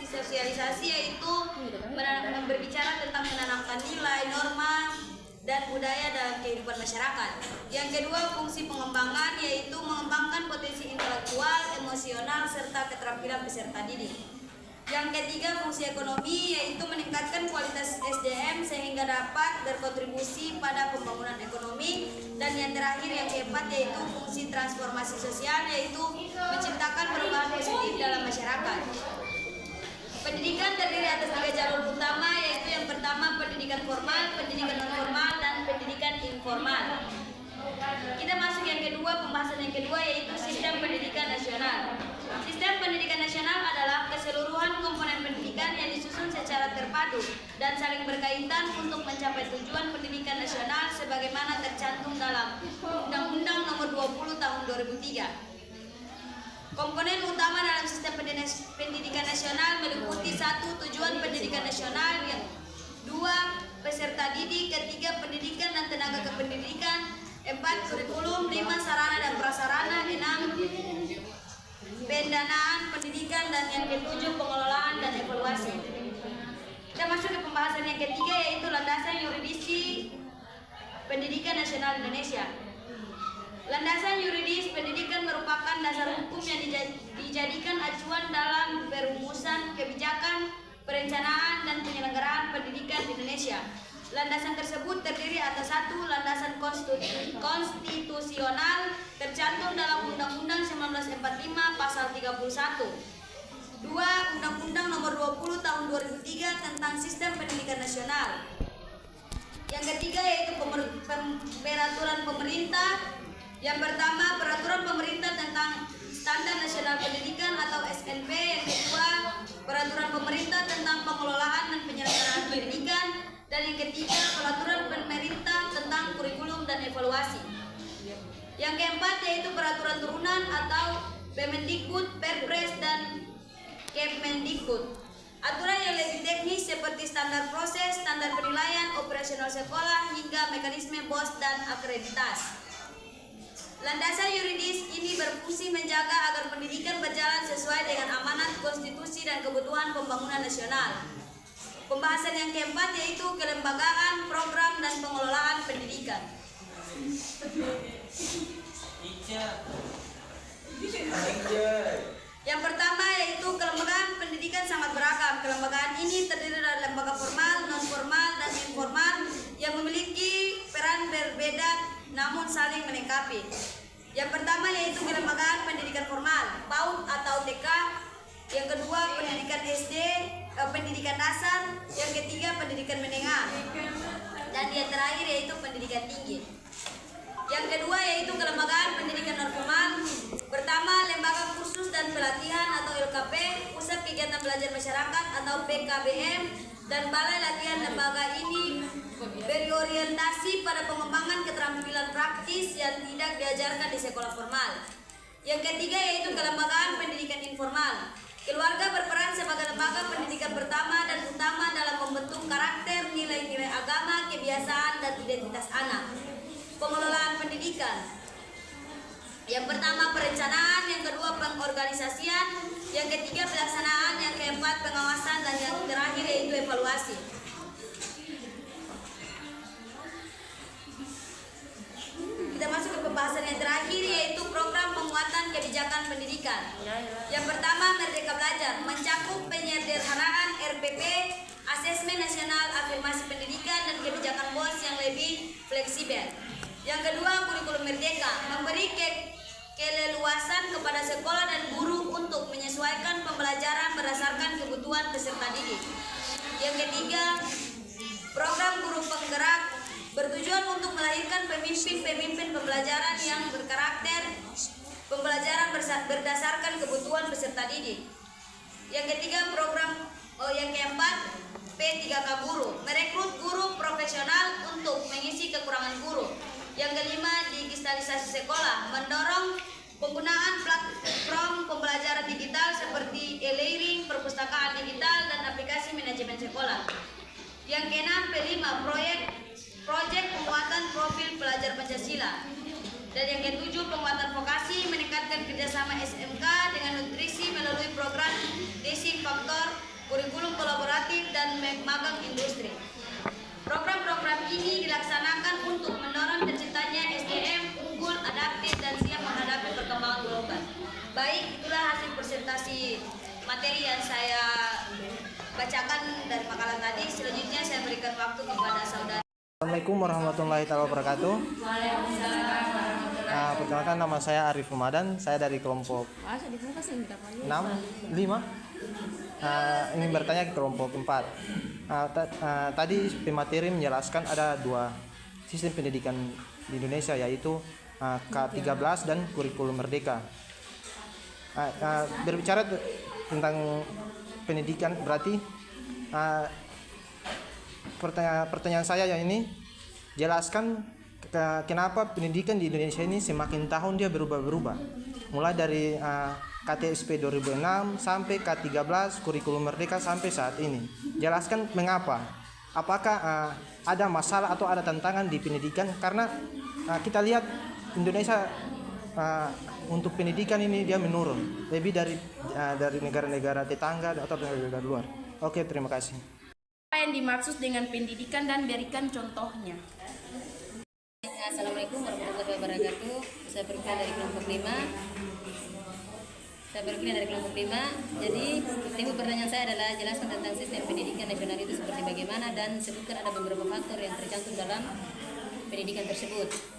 sosialisasi, yaitu berbicara tentang menanamkan nilai, norma, dan budaya dalam kehidupan masyarakat. Yang kedua, fungsi pengembangan, yaitu mengembangkan potensi intelektual, emosional, serta keterampilan peserta didik. Yang ketiga, fungsi ekonomi, yaitu meningkatkan kualitas SDM sehingga dapat berkontribusi pada pembangunan ekonomi. Dan yang terakhir, yang keempat, yaitu fungsi transformasi sosial, yaitu menciptakan perubahan positif dalam masyarakat. Pendidikan terdiri atas 3 jalur utama, yaitu yang pertama pendidikan formal, pendidikan non formal, dan pendidikan informal. Kita masuk yang kedua, pembahasan yang kedua, yaitu sistem pendidikan nasional. Sistem pendidikan nasional adalah keseluruhan komponen pendidikan yang disusun secara terpadu dan saling berkaitan untuk mencapai tujuan pendidikan nasional sebagaimana tercantum dalam Undang-Undang Nomor 20 Tahun 2003. Komponen utama dalam sistem pendidikan nasional meliputi 1. Tujuan pendidikan nasional, 2. Peserta didik, 3. Pendidikan dan tenaga kependidikan, 4. Kurikulum, 5. Sarana dan prasarana, 6. Pendanaan pendidikan, dan yang ke-7 pengelolaan dan evaluasi. Kita masuk ke pembahasan yang ketiga, yaitu landasan yuridisi pendidikan nasional Indonesia. Landasan yuridis pendidikan merupakan dasar hukum yang dijadikan acuan dalam perumusan kebijakan, perencanaan, dan penyelenggaraan pendidikan di Indonesia. Landasan tersebut terdiri atas 1. Landasan konstitusional tercantum dalam Undang-Undang 1945 Pasal 31. 2. Undang-Undang Nomor 20 Tahun 2003 tentang Sistem Pendidikan Nasional. Yang ketiga, yaitu peraturan pemerintah. Yang pertama, peraturan pemerintah tentang Standar Nasional Pendidikan atau SNP. Yang kedua, peraturan pemerintah tentang pengelolaan dan penyelenggaraan pendidikan. Dan yang ketiga, peraturan pemerintah tentang kurikulum dan evaluasi. Yang keempat, yaitu peraturan turunan atau Permendikbud, Perpres, dan Kemendikbud. Aturan yang lebih teknis seperti standar proses, standar penilaian, operasional sekolah, hingga mekanisme BOS dan akreditasi. Landasan yuridis ini berfungsi menjaga agar pendidikan berjalan sesuai dengan amanat konstitusi dan kebutuhan pembangunan nasional. Pembahasan yang keempat, yaitu kelembagaan, program, dan pengelolaan pendidikan. Yang pertama, yaitu kelembagaan pendidikan sangat beragam. Kelembagaan ini terdiri dari lembaga formal, non formal, dan informal yang memiliki peran berbeda namun saling melengkapi. Yang pertama, yaitu kelembagaan pendidikan formal, PAUD atau TK. Yang kedua, pendidikan SD, pendidikan dasar. Yang ketiga, pendidikan menengah. Dan yang terakhir, yaitu pendidikan tinggi. Yang kedua, yaitu kelembagaan pendidikan non formal. Pertama, lembaga kursus dan pelatihan atau LKP, pusat kegiatan belajar masyarakat atau PKBM, dan balai latihan. Lembaga ini berorientasi pada pengembangan keterampilan praktis yang tidak diajarkan di sekolah formal. Yang ketiga, yaitu kelembagaan pendidikan informal. Keluarga berperan sebagai lembaga pendidikan pertama dan utama dalam membentuk karakter, nilai-nilai agama, kebiasaan, dan identitas anak. Pengelolaan pendidikan. Yang pertama, perencanaan. Yang kedua, pengorganisasian. Yang ketiga, pelaksanaan. Yang keempat, pengawasan. Dan yang terakhir, yaitu evaluasi. Kita masuk ke pembahasan yang terakhir, yaitu program penguatan kebijakan pendidikan. Yang pertama, Merdeka Belajar, mencakup penyederhanaan RPP, asesmen nasional, afirmasi pendidikan, dan kebijakan BOS yang lebih fleksibel. Yang kedua, kurikulum merdeka, memberi keleluasan kepada sekolah dan guru untuk menyesuaikan pembelajaran berdasarkan kebutuhan peserta didik. Yang ketiga, program guru penggerak, bertujuan untuk melahirkan pemimpin-pemimpin pembelajaran yang berkarakter pembelajaran berdasarkan kebutuhan peserta didik. Yang ketiga, yang keempat, P3K Guru, merekrut guru profesional untuk mengisi kekurangan guru. Yang kelima, digitalisasi sekolah, mendorong penggunaan platform pembelajaran digital seperti e-learning, perpustakaan digital, dan aplikasi manajemen sekolah. Yang keenam, P5, proyek penguatan profil pelajar Pancasila. Dan yang ketujuh, penguatan vokasi, meningkatkan kerjasama SMK dengan nutrisi melalui program Desi Faktor magang industri. Program-program ini dilaksanakan untuk mendorong terciptanya SDM unggul, adaptif, dan siap menghadapi perkembangan global. Baik, itulah hasil presentasi materi yang saya bacakan dari makalah tadi. Selanjutnya saya berikan waktu kepada saudara. Assalamualaikum warahmatullahi wabarakatuh. Perkenalkan, nama saya Arif Ramadan. Saya dari kelompok 5. Ingin bertanya ke kelompok 4. Tadi pemateri menjelaskan ada 2 sistem pendidikan di Indonesia, yaitu K13 dan kurikulum merdeka. Berbicara tentang pendidikan, berarti pertanyaan saya yang ini, jelaskan kenapa pendidikan di Indonesia ini semakin tahun dia berubah-berubah, mulai dari KTSP 2006 sampai K13 kurikulum merdeka sampai saat ini. Jelaskan mengapa, apakah ada masalah atau ada tantangan di pendidikan, karena kita lihat Indonesia untuk pendidikan ini dia menurun lebih dari negara-negara tetangga atau negara luar. Oke, terima kasih. Apa yang dimaksud dengan pendidikan dan berikan contohnya. Assalamualaikum warahmatullahi wabarakatuh. Saya berasal dari kelompok 5. Jadi tema pertanyaan saya adalah jelaskan tentang sistem pendidikan nasional itu seperti bagaimana dan sebutkan ada beberapa faktor yang tercantum dalam pendidikan tersebut.